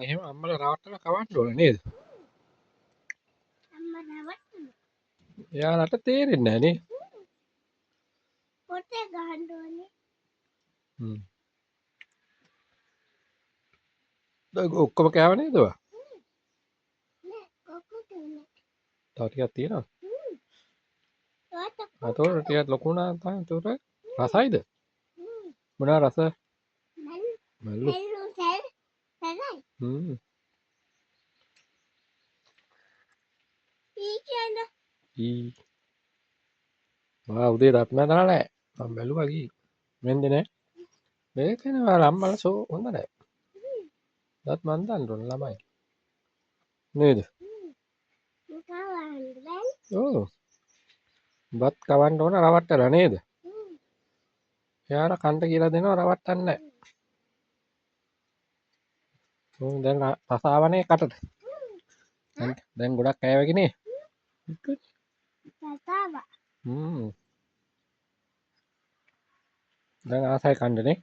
එහෙම අම්මලා රවට්ටලා කවන්න ඕනේ නේද? අම්මා රවට්ටන. එයාලට තේරෙන්නේ නැහැ නේ. පොතේ ගහන්න ඕනේ. දැන් ඔක්කොම කෑව නේද ඔයා? නෑ කොකුට නෑ. තව ටිකක් තියෙනවා. ඔයාට අතෝර ටිකක් ලොකු වුණා තමයි උතෝර රසයිද? මොනවා රස? මල්ලු. හ්ම්. ඊ. උදේ දත් මැදලා නැහැ. මම බැලුවා ගිහින්. වෙන්දේ නැහැ. මේක නේ අම්මලා සෝ හොඳ නැහැ. දත් මන් දන්න ඕන ළමයි. නේද? ඔව්. බත් කවන්න ඕන රවට්ටලා නේද? එයාලා කන්ට කියලා දෙනවා රවට්ටන්නේ නැහැ. දැන් රස ආවනේ කටට. දැන් ගොඩක් කෑවගේ නේ. දැන් ආසයි කන්නනේ.